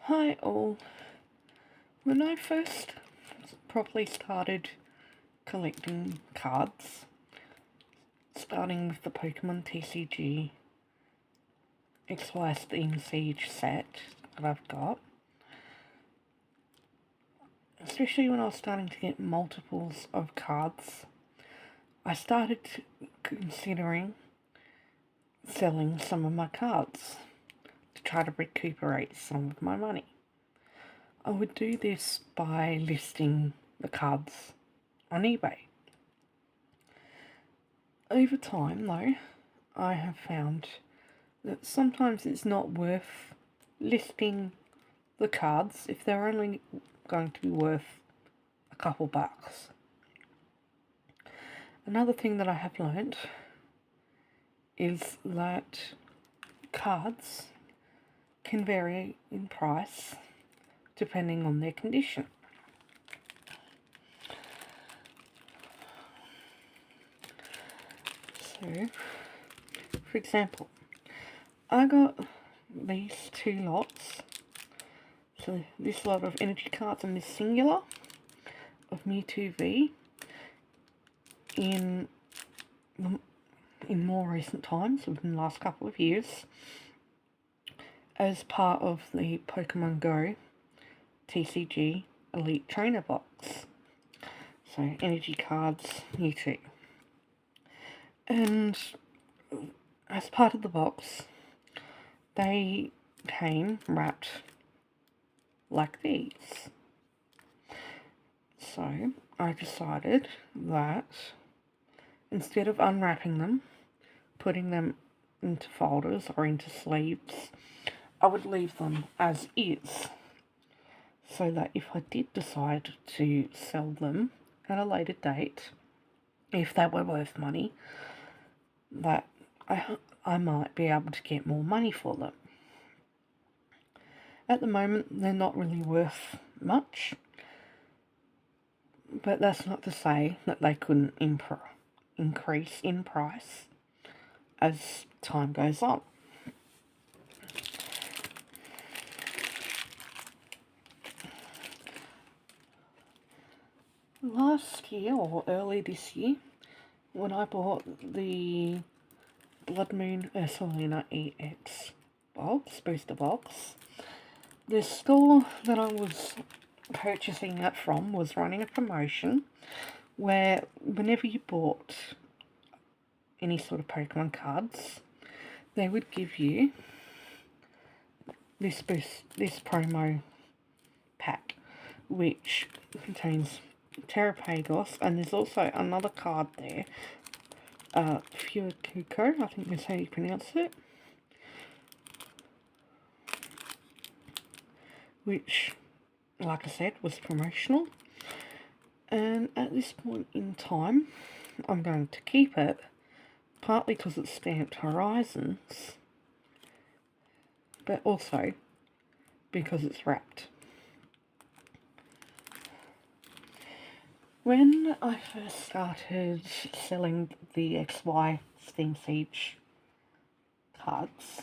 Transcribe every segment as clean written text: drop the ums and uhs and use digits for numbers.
Hi all. When I first properly started collecting cards, starting with the Pokemon TCG XY Steam Siege set that I've got, especially when I was starting to get multiples of cards, I started considering selling some of my cards to try to recuperate some of my money. I would do this by listing the cards on eBay. Over time, though, I have found that sometimes it's not worth listing the cards if they're only going to be worth a couple bucks. Another thing that I have learnt is that cards can vary in price depending on their condition. So, for example, I got these two lots. So this lot of energy cards and this singular of Mewtwo V in more recent times, within the last couple of years, as part of the Pokemon Go TCG Elite Trainer box. So energy cards, Mewtwo. And as part of the box, they came wrapped like these. So I decided that instead of unwrapping them, putting them into folders or into sleeves, I would leave them as is, so that if I did decide to sell them at a later date, if they were worth money, that I might be able to get more money for them. At the moment, they're not really worth much, but that's not to say that they couldn't increase in price as time goes on. Last year, or early this year, when I bought the Blood Moon Ursaluna EX booster box, the store that I was purchasing it from was running a promotion where whenever you bought any sort of Pokemon cards, they would give you this promo pack, which contains Terrapagos, and there's also another card there, Fuecoco, I think that's how you pronounce it, which, like I said, was promotional. And at this point in time, I'm going to keep it, partly because it's stamped Horizons, but also because it's wrapped. When I first started selling the XY Steam Siege cards,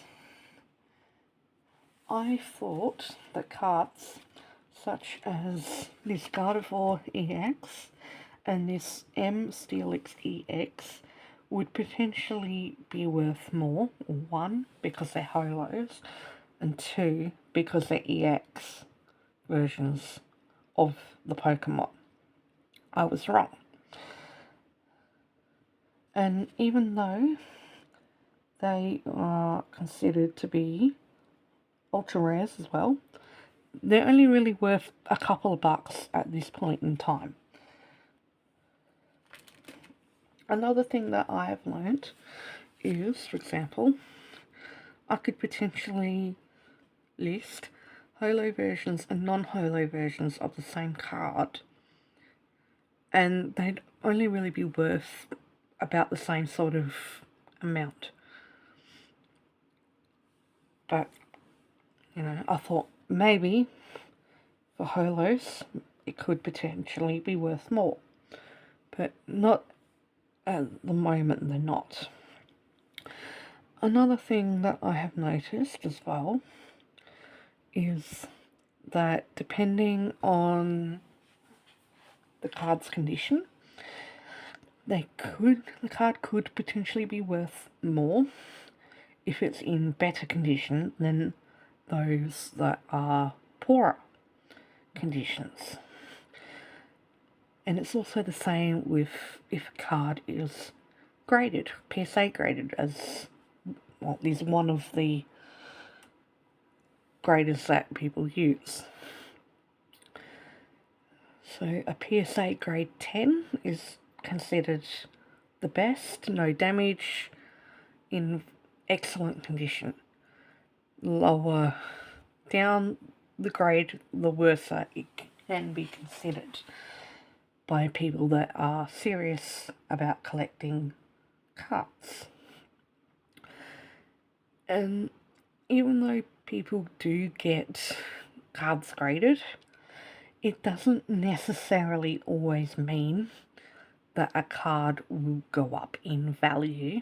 I thought that cards such as this Gardevoir EX and this M Steelix EX would potentially be worth more. One, because they're holos, and two, because they're EX versions of the Pokemon. I was wrong. And even though they are considered to be ultra rares as well, they're only really worth a couple of bucks at this point in time. Another thing that I have learnt is, for example, I could potentially list holo versions and non-holo versions of the same card, and they'd only really be worth about the same sort of amount. But, I thought maybe for holos it could potentially be worth more, but not at the moment. They're not. Another thing that I have noticed as well is that depending on the card's condition, the card could potentially be worth more if it's in better condition than those that are poorer conditions. And it's also the same with if a card is graded, PSA graded, as well, is one of the graders that people use. So a PSA grade 10 is considered the best, no damage, in excellent condition. Lower down the grade, the worse it can be considered by people that are serious about collecting cards. And even though people do get cards graded, it doesn't necessarily always mean that a card will go up in value.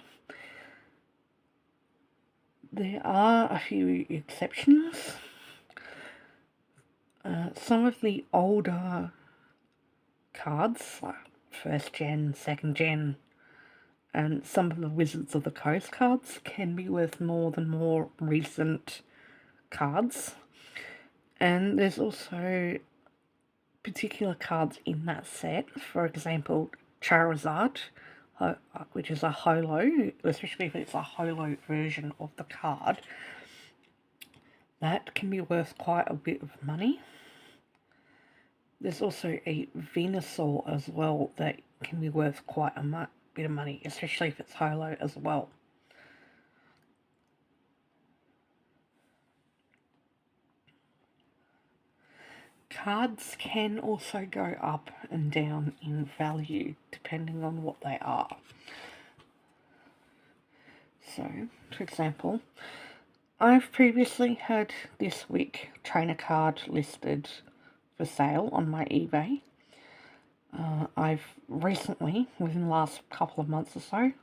There are a few exceptions. Some of the older cards, like first gen, second gen, and some of the Wizards of the Coast cards can be worth more than more recent cards. And there's also particular cards in that set, for example, Charizard, which is a holo, especially if it's a holo version of the card, that can be worth quite a bit of money. There's also a Venusaur as well that can be worth quite a bit of money, especially if it's holo as well. Cards can also go up and down in value depending on what they are. So, for example, I've previously had this week trainer card listed for sale on my eBay. I've recently, within the last couple of months or so,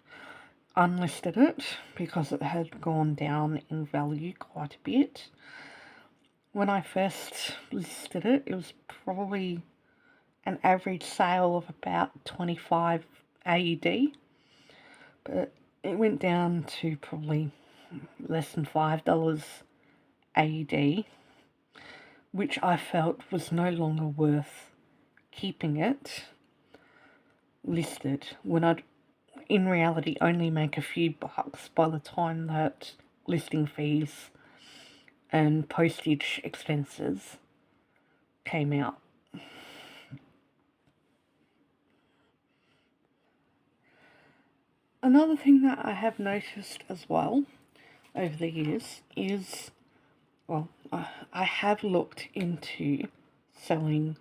unlisted it because it had gone down in value quite a bit. When I first listed it, it was probably an average sale of about 25 AUD, but it went down to probably less than $5 AUD, which I felt was no longer worth keeping it listed when I'd in reality only make a few bucks by the time that listing fees and postage expenses came out. Another thing that I have noticed as well over the years is, well, I have looked into selling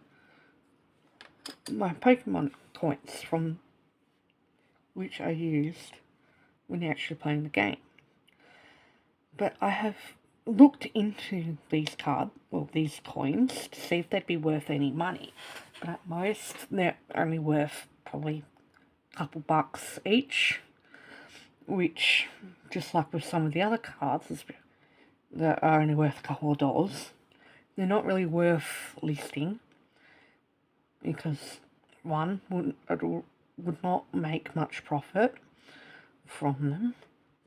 my Pokemon coins from which are used when you're actually playing the game. But I have looked into these coins to see if they'd be worth any money. But at most, they're only worth probably a couple bucks each, which, just like with some of the other cards that are only worth a couple of dollars, they're not really worth listing because, one, would not make much profit from them,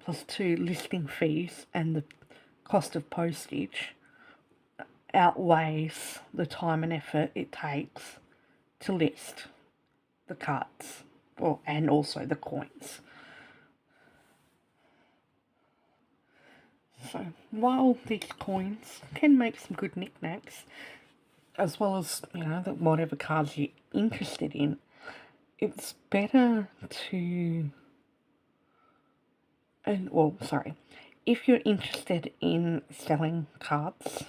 plus two, listing fees and the cost of postage outweighs the time and effort it takes to list the cards, and also the coins. So while these coins can make some good knickknacks, as well as, whatever cards you're interested in, it's better to, if you're interested in selling cards,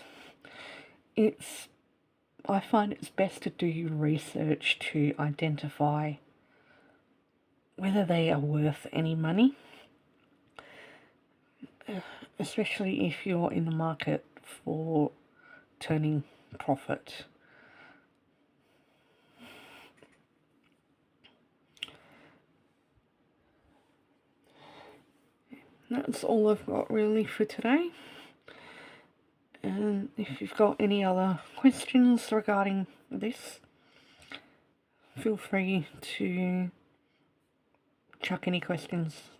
I find it's best to do research to identify whether they are worth any money, especially if you're in the market for turning profit. That's all I've got really for today. And if you've got any other questions regarding this, feel free to chuck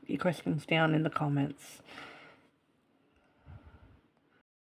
your questions down in the comments.